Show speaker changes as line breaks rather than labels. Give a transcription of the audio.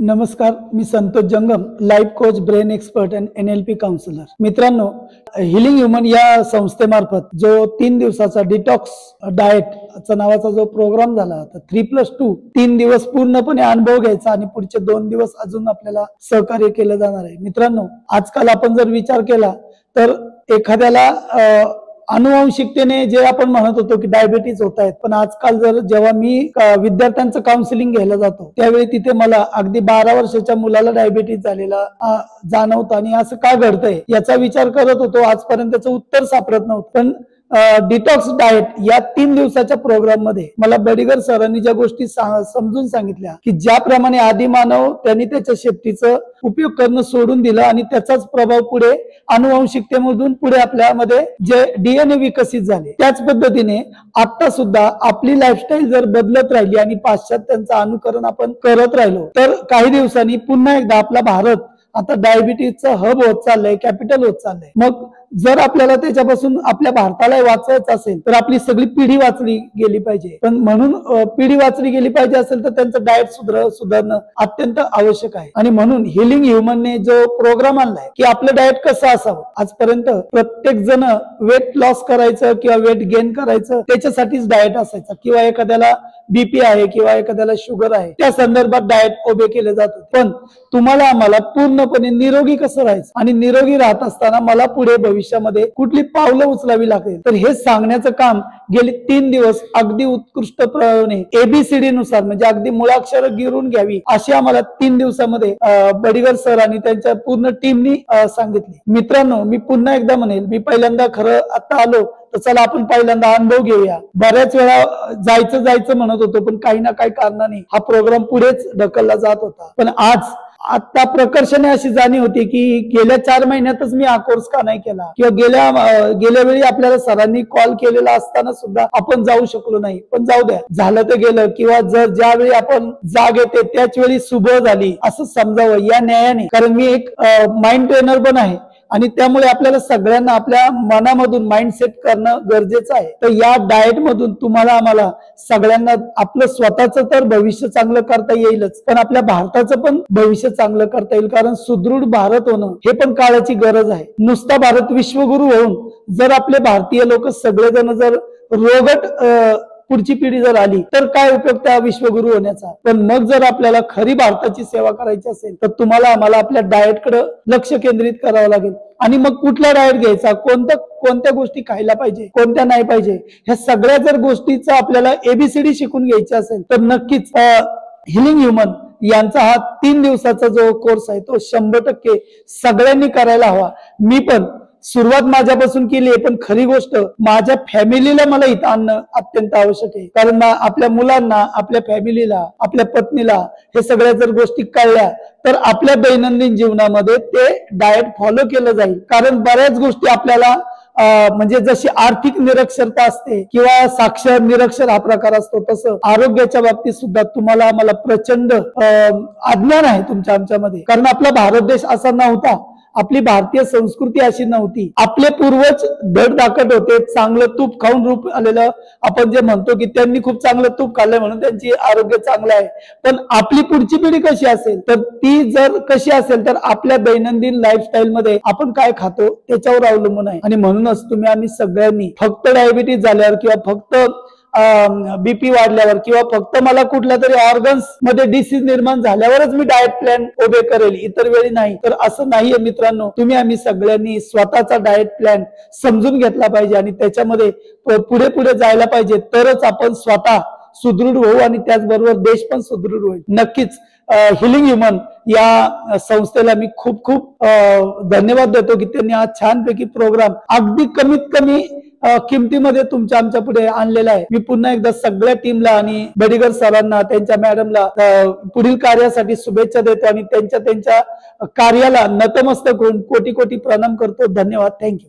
नमस्कार, मी संतोष जंगम, life coach, brain expert and NLP counsellor. मित्रांनो, हिलिंग ह्यूमन या संस्थेमार्फत जो 3 दिवसाचा डिटॉक्स डाएट नावाचा जो प्रोग्राम झाला, 3+2 3 दिवस पूर्णपणे अनुभव घ्यायचा आणि पुढचे 2 दिवस अजून आपल्याला सहकार्य केलं जाणार आहे। मित्रांनो, आजकाल आपण जर विचार केला तर एखाद्याला अनुवंशिकतेने जे आपण म्हणत होतो की डायबिटीज होत आहेत, पण आजकाल जेव्हा मी विद्यार्थ्यांचं काउन्सिलिंग घ्यायला जातो त्यावेळी तिथे मला अगदी 12 वर्षाच्या मुलाला डायबिटीज झालेला जाणवतं आणि असं का घडतंय याचा विचार करत होतो। आजपर्यंत त्याचं उत्तर सापडत नव्हतं, पण डिटॉक्स डाएट या 3 दिवसाच्या प्रोग्राम मध्ये मला बडिगर सरांनी ज्या गोष्टी समजून सांगितल्या की ज्याप्रमाणे आदिमानव त्यांनी त्याच्या शेपटीचा उपयोग करणं सोडून दिलं आणि त्याचाच प्रभाव पुढे अनुवंशिकतेमधून पुढे आपल्यामध्ये जे DNA विकसित झाले, त्याच पद्धतीने आता सुद्धा आपली लाईफस्टाईल जर बदलत राहिली आणि पाश्चात्यांचं अनुकरण आपण करत राहिलो तर काही दिवसांनी पुन्हा एकदा आपला भारत आता डायबिटीजचं हब होत चाललंय, कॅपिटल होत चाललंय। मग जर आपल्याला त्याच्यापासून आपल्या भारताला वाचवायचं असेल तर आपली सगळी पिढी वाचली गेली पाहिजे, पण म्हणून पिढी वाचली गेली पाहिजे असेल तर त्यांचं डाएट सुधारणं अत्यंत आवश्यक आहे। आणि म्हणून हिलिंग ह्यूमनने जो प्रोग्राम आणलाय की आपलं डाएट कसं असावं, आजपर्यंत प्रत्येक जण वेट लॉस करायचं किंवा वेट गेन करायचं त्याच्यासाठीच डाएट असायचं, किंवा एखाद्याला बीपी आहे किंवा एखाद्याला शुगर आहे त्या संदर्भात डाएट उभे केले जात होते। पण तुम्हाला आम्हाला पूर्णपणे निरोगी कसं राहायचं आणि निरोगी राहत असताना मला पुढे भविष्यामध्ये कुठली पावलं उचलावी लागेल तर हे सांगण्याचं काम गेले 3 दिवस अगदी उत्कृष्टपणे ABCD नुसार, म्हणजे अगदी मुळाक्षर गिरून घ्यावी अशी आम्हाला 3 दिवसामध्ये बडिगर सर आणि त्यांच्या पूर्ण टीमनी सांगितली। मित्रांनो, मी पुन्हा एकदा म्हणेल, मी पहिल्यांदा खरं आता आलो तर चला आपण पहिल्यांदा अनुभव घेऊया। बऱ्याच वेळा जायचं म्हणत होतो, पण काही ना काही कारणाने हा प्रोग्राम पुढेच ढकलला जात होता। पण आता प्रकर्षाने अशी जाणीव होती की गेल्या 4 महिन्यातच मी हा कोर्स का नाही केला, किंवा गेल्या वेळी आपल्याला सरांनी कॉल केलेला असताना सुद्धा आपण जाऊ शकलो नाही। पण जाऊ द्या, झालं तर गेलं, किंवा जर ज्यावेळी आपण जाग येते त्याच वेळी सुबह झाली असं समजावं या न्यायाने, कारण मी एक माइंड ट्रेनर पण आहे आणि त्यामुळे आपल्याला सगळ्यांना आपल्या मनामधून माइंडसेट करणं गरजेचं आहे। तर या डाएट मधून तुम्हाला आम्हाला सगळ्यांना आपलं स्वतःचं तर भविष्य चांगलं करता येईलच, पण आपल्या भारताचं पण भविष्य चांगलं करता येईल, कारण सुदृढ भारत होणं हे पण काळाची गरज आहे। नुसता भारत विश्वगुरु होऊन जर आपले भारतीय लोक सगळेजण जर रोगट पुढची पिढी जर आली तर काय उपयोग त्या विश्वगुरु होण्याचा। पण मग जर आपल्याला खरी भारताची सेवा करायची असेल तर तुम्हाला आम्हाला आपल्या डाएटकडे लक्ष केंद्रित करावं लागेल। आणि मग कुठला डाएट घ्यायचा, कोणत्या गोष्टी खायला पाहिजे, कोणत्या नाही पाहिजे, ह्या सगळ्या जर गोष्टीचा आपल्याला ABCD शिकून घ्यायची असेल तर नक्कीच हिलिंग ह्यूमन यांचा हा 3 दिवसाचा जो कोर्स आहे तो 100% सगळ्यांनी करायला हवा। मी पण सुरुवात माझ्यापासून केली आहे, पण खरी गोष्ट माझ्या फॅमिलीला मला इथं आणणं अत्यंत आवश्यक आहे, कारण आपल्या मुलांना, आपल्या फॅमिलीला, आपल्या पत्नीला हे सगळ्या जर गोष्टी कळल्या तर आपल्या दैनंदिन जीवनामध्ये ते डाएट फॉलो केलं जाईल। कारण बऱ्याच गोष्टी आपल्याला म्हणजे जशी आर्थिक निरक्षरता असते किंवा साक्षर निरक्षर हा प्रकार असतो, तसं आरोग्याच्या बाबतीत सुद्धा तुम्हाला आम्हाला प्रचंड अज्ञान आहे तुमच्या आमच्यामध्ये, कारण आपला भारत देश असा नव्हता, आपली भारतीय संस्कृती अशी नव्हती। आपले पूर्वज धडधाकट होते, चांगलं तूप खाऊन रूप आलेलं आपण जे म्हणतो की त्यांनी खूप चांगलं तूप खाल्लंय म्हणून त्यांची आरोग्य चांगलं आहे। पण आपली पुढची पिढी कशी असेल तर ती जर कशी असेल तर आपल्या दैनंदिन लाईफस्टाईल मध्ये आपण काय खातो त्याच्यावर अवलंबून आहे। आणि म्हणूनच तुम्ही आम्ही सगळ्यांनी फक्त डायबिटीज झाल्यावर किंवा फक्त बीपी वाढल्यावर किंवा फक्त मला कुठल्या तरी ऑर्गन्स मध्ये डिसीज निर्माण झाल्यावरच मी डाएट प्लॅन उभे करेल, इतर वेळी नाही, तर असं नाहीये मित्रांनो। तुम्ही आम्ही सगळ्यांनी स्वतःचा डाएट प्लॅन समजून घेतला पाहिजे आणि त्याच्यामध्ये पुढे जायला पाहिजे, तरच आपण स्वतः सुदृढ होऊ आणि त्याचबरोबर देश पण सुदृढ होईल। नक्कीच हिलिंग ह्यूमन या संस्थेला मी खूप धन्यवाद देतो की त्यांनी हा छानपैकी प्रोग्राम अगदी कमीत कमी किमतीमध्ये तुमच्या आमच्या पुढे आणलेला आहे। मी पुन्हा एकदा सगळ्या टीमला आणि बडिगर सरांना, त्यांच्या मॅडमला पुढील कार्यासाठी शुभेच्छा देतो आणि त्यांच्या कार्याला नतमस्तक होऊन कोटी प्रणाम करतो। धन्यवाद, थँक्यू।